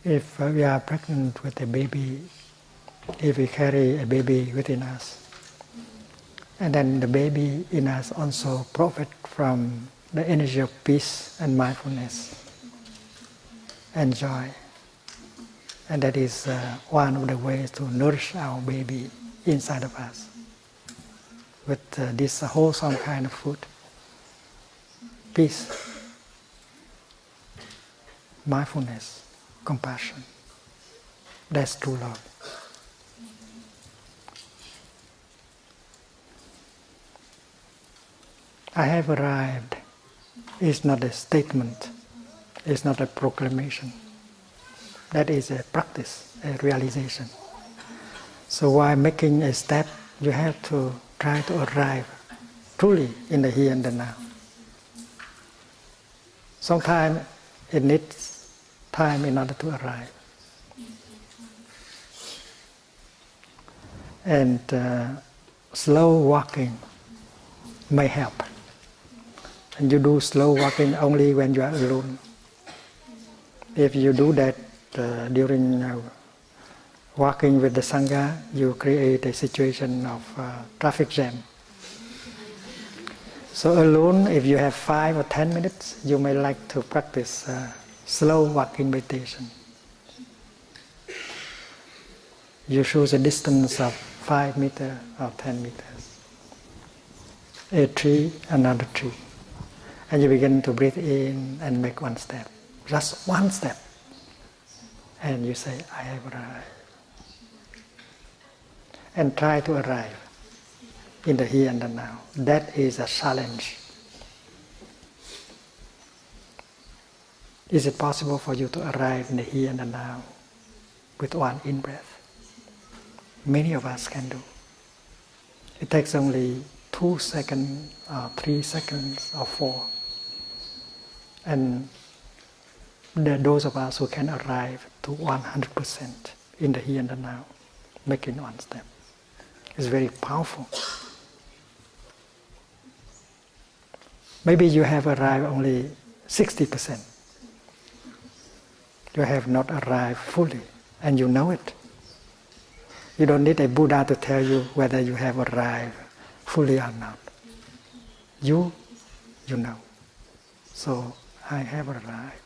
If we are pregnant with a baby, if we carry a baby within us, and then the baby in us also profit from the energy of peace and mindfulness and joy. And that is one of the ways to nourish our baby inside of us with this wholesome kind of food. Peace, mindfulness, compassion. That's true love. I have arrived is not a statement, it's not a proclamation. That is a practice, a realization. So while making a step, you have to try to arrive truly in the here and the now. Sometimes it needs time in order to arrive. And slow walking may help. And you do slow walking only when you are alone. If you do that during walking with the sangha, you create a situation of traffic jam. So alone, if you have 5 or 10 minutes, you may like to practice slow walking meditation. You choose a distance of 5 meters or 10 meters. A tree, another tree. And you begin to breathe in and make one step. Just one step. And you say, I have arrived. And try to arrive in the here and the now. That is a challenge. Is it possible for you to arrive in the here and the now with one in-breath? Many of us can do. It takes only 2 seconds, or 3 seconds, or 4. And those of us who can arrive to 100% in the here and the now, making one step, is very powerful. Maybe you have arrived only 60%. You have not arrived fully, and you know it. You don't need a Buddha to tell you whether you have arrived fully or not. You know. So I have arrived.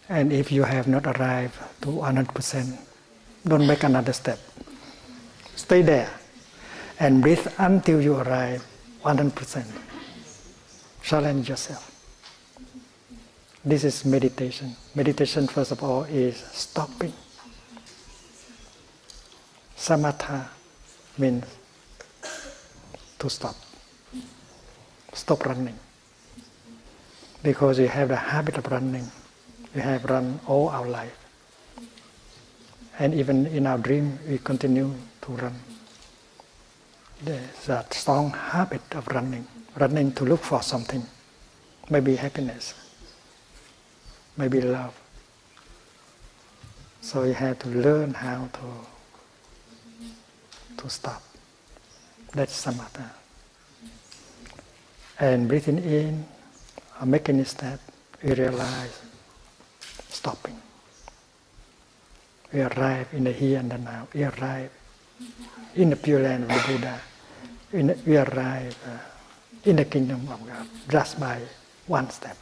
And if you have not arrived to 100%, don't make another step. Stay there and breathe until you arrive 100%. Challenge yourself. This is meditation. Meditation, first of all, is stopping. Samatha means to stop. Stop running. Because you have the habit of running. We have run all our life. And even in our dream, we continue to run. There's a strong habit of running. Running to look for something. Maybe happiness. Maybe love. So you have to learn how to stop. That's samatha. And breathing in, or making a step, we realize stopping. We arrive in the here and the now. We arrive in the pure land of the Buddha. We arrive in the kingdom of God just by one step.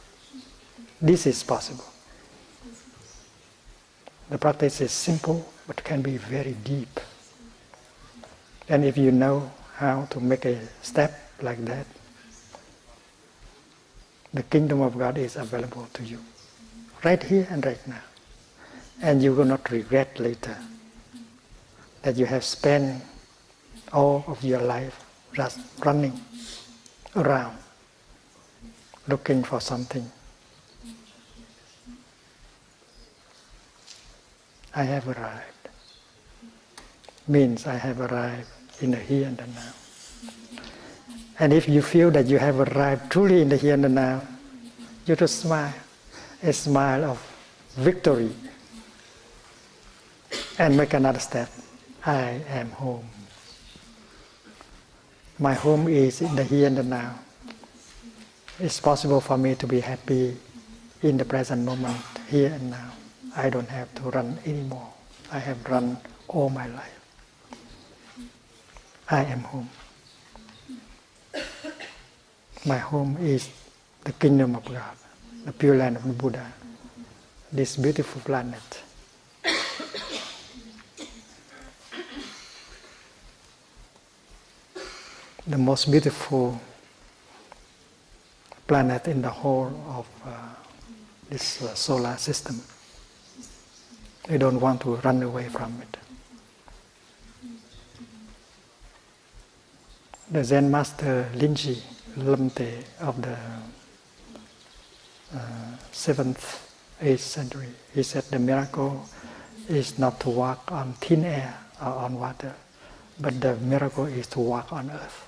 This is possible. The practice is simple, but can be very deep. And if you know how to make a step like that, the kingdom of God is available to you, right here and right now. And you will not regret later that you have spent all of your life just running around, looking for something. I have arrived. Means I have arrived in the here and the now. And if you feel that you have arrived truly in the here and the now, you just smile, a smile of victory, and make another step. I am home. My home is in the here and the now. It's possible for me to be happy in the present moment, here and now. I don't have to run anymore. I have run all my life. I am home. My home is the kingdom of God, the pure land of the Buddha, this beautiful planet. The most beautiful planet in the whole of this solar system. We don't want to run away from it. The Zen master Linji Lamte of the 7th, 8th century, he said the miracle is not to walk on thin air or on water, but the miracle is to walk on earth.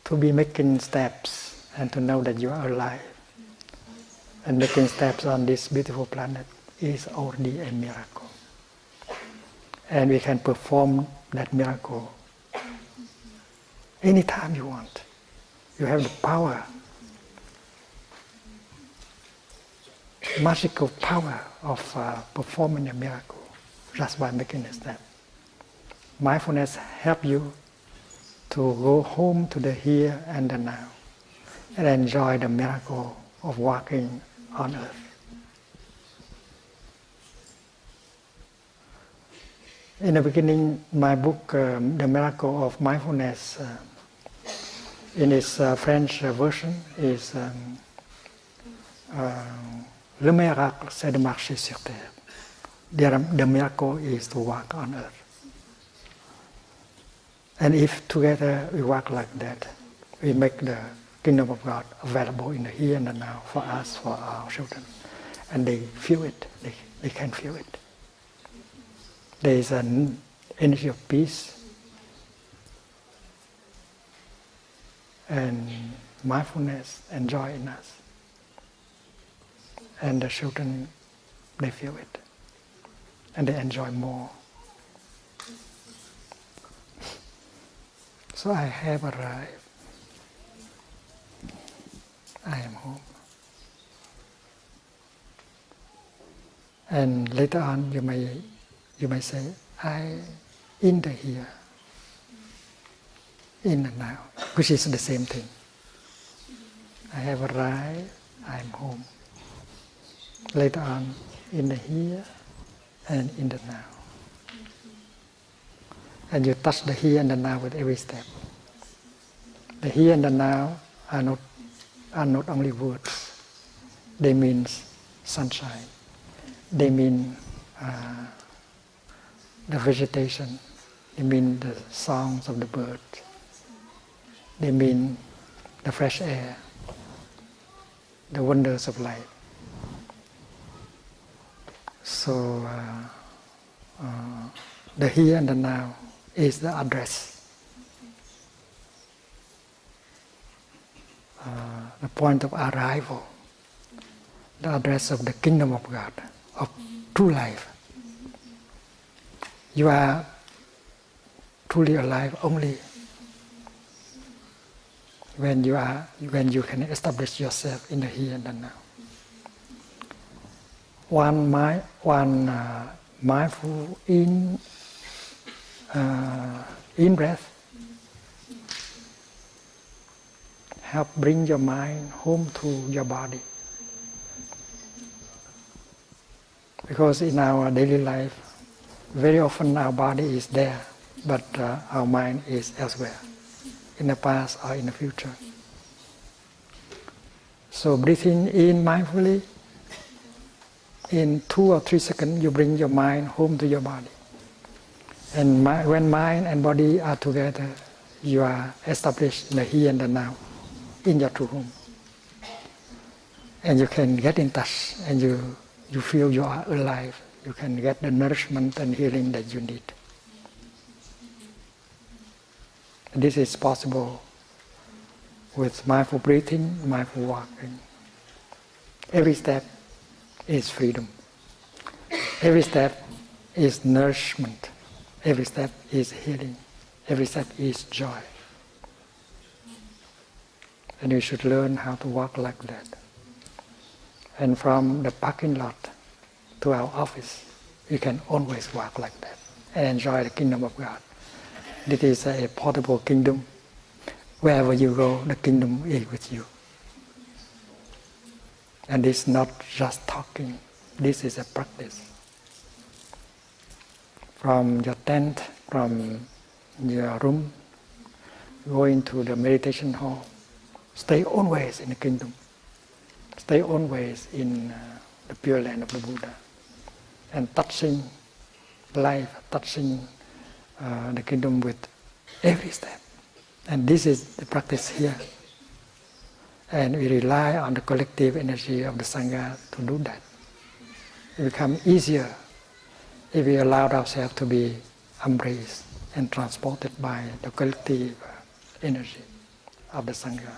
To be making steps and to know that you are alive and making steps on this beautiful planet is already a miracle. And we can perform that miracle anytime you want. You have the power, magical power of performing a miracle just by making a step. Mindfulness helps you to go home to the here and the now and enjoy the miracle of walking on earth. In the beginning, my book, The Miracle of Mindfulness, in its French version, is Le miracle, c'est de marcher sur terre. The miracle is to walk on earth. And if together we work like that, we make the kingdom of God available in the here and the now for us, for our children. And they feel it, they can feel it. There is an energy of peace and mindfulness and joy in us. And the children, they feel it. And they enjoy more. So I have arrived. I am home. And later on, you may say, I in the here, in the now, which is the same thing. I have arrived, I am home. Later on, in the here and in the now. And you touch the here and the now with every step. The here and the now are not only words. They mean sunshine. They mean the vegetation. They mean the songs of the birds. They mean the fresh air, the wonders of life. So the here and the now is the address, the point of arrival, the address of the kingdom of God, of true life. You are truly alive only when you can establish yourself in the here and the now. One mindful in breath help bring your mind home to your body. Because in our daily life, very often our body is there, but our mind is elsewhere, in the past or in the future. So breathing in mindfully, in 2 or 3 seconds, you bring your mind home to your body. And when mind and body are together, you are established in the here and the now, in your true home. And you can get in touch, and you feel you are alive. You can get the nourishment and healing that you need. And this is possible with mindful breathing, mindful walking. Every step is freedom. Every step is nourishment. Every step is healing. Every step is joy. And we should learn how to walk like that. And from the parking lot to our office, we can always walk like that and enjoy the kingdom of God. This is a portable kingdom. Wherever you go, the kingdom is with you. And it's not just talking. This is a practice. From your tent, from your room, going to the meditation hall, stay always in the kingdom. Stay always in the pure land of the Buddha. And touching life, touching the kingdom with every step. And this is the practice here. And we rely on the collective energy of the Sangha to do that. It becomes easier if we allow ourselves to be embraced and transported by the collective energy of the Sangha.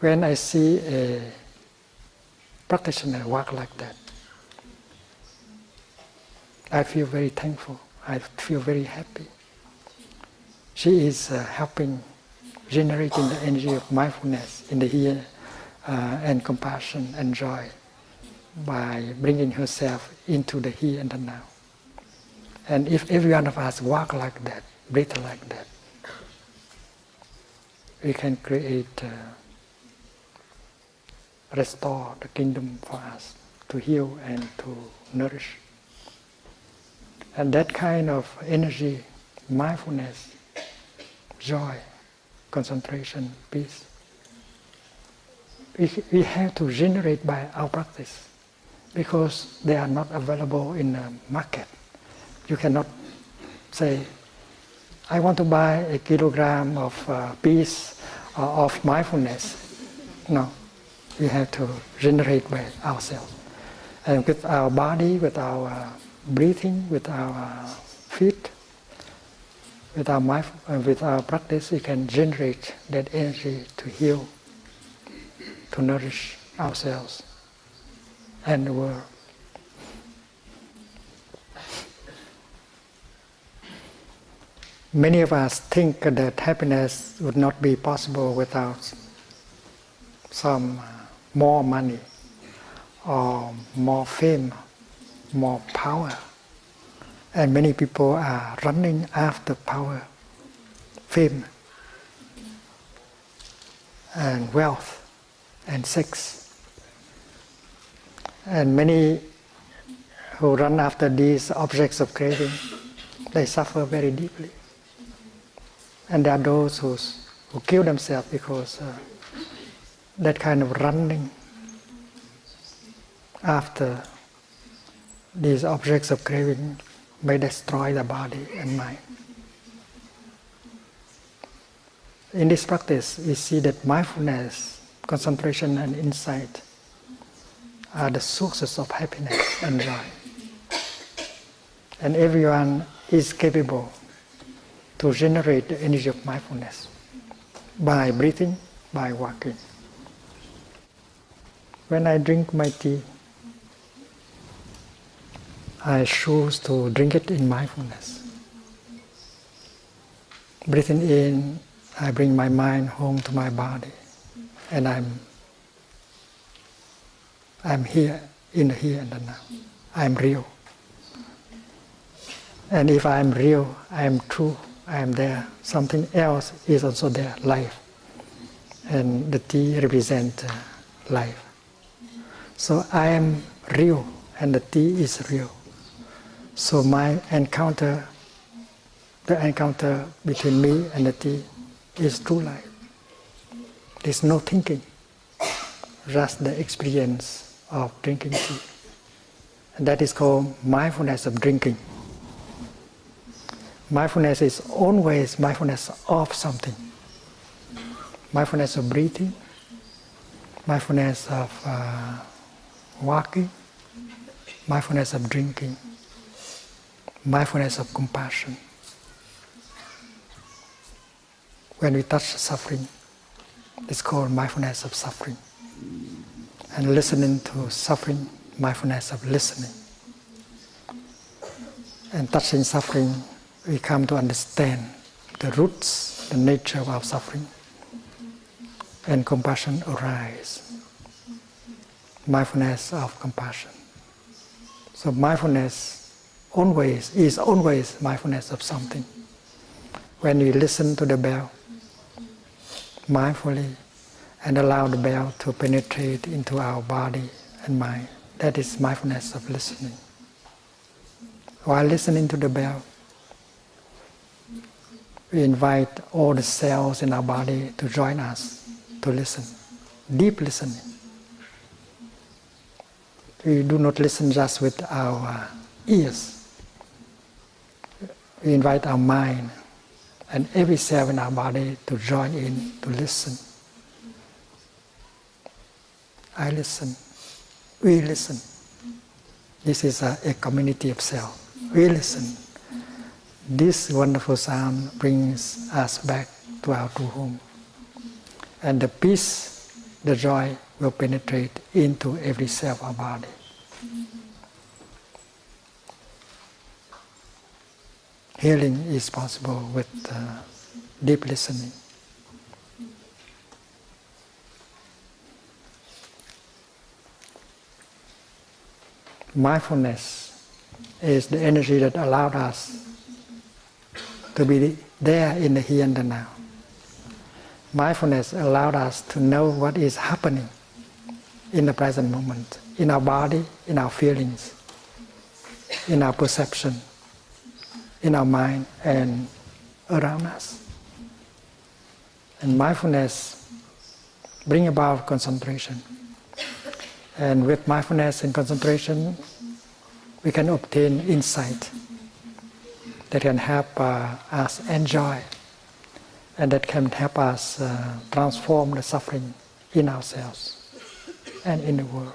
When I see a practitioner walk like that, I feel very thankful. I feel very happy. She is helping, generating the energy of mindfulness in the here and compassion and joy by bringing herself into the here and the now. And if every one of us walk like that, breathe like that, we can create, restore the kingdom for us to heal and to nourish. And that kind of energy, mindfulness, joy, concentration, peace, we have to generate by our practice because they are not available in the market. You cannot say, I want to buy a kilogram of peace or of mindfulness. No, we have to generate by ourselves. And with our body, with our breathing, with our feet, with our practice, we can generate that energy to heal, to nourish ourselves and the world. Many of us think that happiness would not be possible without some more money or more fame, more power. And many people are running after power, fame, and wealth, and sex. And many who run after these objects of craving, they suffer very deeply. And there are those who kill themselves because that kind of running after these objects of craving may destroy the body and mind. In this practice, we see that mindfulness, concentration and insight are the sources of happiness and joy. And everyone is capable to generate the energy of mindfulness by breathing, by walking. When I drink my tea, I choose to drink it in mindfulness. Breathing in, I bring my mind home to my body, and I'm here, in the here and the now. I'm real. And if I'm real, I'm true, I'm there. Something else is also there, life. And the tea represents life. So I am real, and the tea is real. So my encounter, the encounter between me and the tea is true life. There's no thinking, just the experience of drinking tea. And that is called mindfulness of drinking. Mindfulness is always mindfulness of something. Mindfulness of breathing, mindfulness of walking, mindfulness of drinking, mindfulness of compassion. When we touch suffering, it's called mindfulness of suffering. And listening to suffering, mindfulness of listening. And touching suffering, we come to understand the roots, the nature of our suffering. and compassion arise. Mindfulness of compassion. So mindfulness is always mindfulness of something. When we listen to the bell mindfully and allow the bell to penetrate into our body and mind, that is mindfulness of listening. While listening to the bell, we invite all the cells in our body to join us to listen, deep listening. We do not listen just with our ears. We invite our mind and every cell in our body to join in, to listen. I listen. We listen. This is a community of cells. We listen. This wonderful sound brings us back to our true home. And the peace, the joy will penetrate into every cell of our body. Healing is possible with deep listening. Mindfulness is the energy that allowed us to be there in the here and the now. Mindfulness allowed us to know what is happening in the present moment, in our body, in our feelings, in our perception, in our mind and around us. And mindfulness brings about concentration. And with mindfulness and concentration, we can obtain insight that can help us enjoy and that can help us transform the suffering in ourselves and in the world.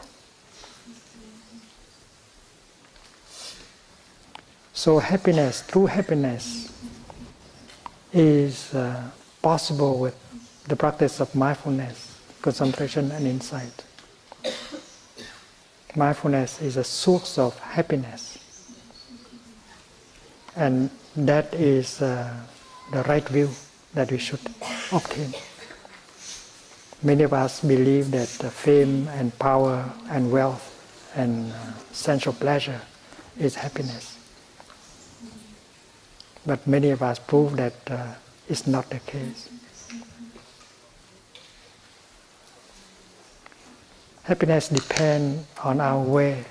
So happiness, true happiness, is possible with the practice of mindfulness, concentration and insight. Mindfulness is a source of happiness. And that is the right view that we should obtain. Many of us believe that fame and power and wealth and sensual pleasure is happiness. But many of us prove that it's not the case. Happiness depends on our way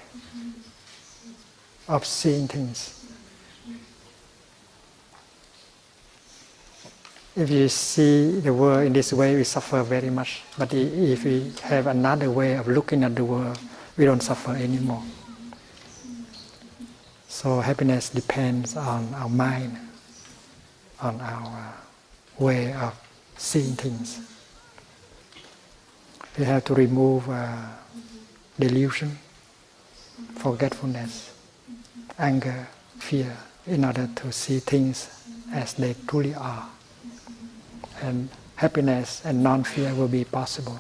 of seeing things. If you see the world in this way, we suffer very much. But if we have another way of looking at the world, we don't suffer anymore. So happiness depends on our mind, on our way of seeing things. We have to remove delusion, forgetfulness, anger, fear, in order to see things as they truly are. And happiness and non-fear will be possible.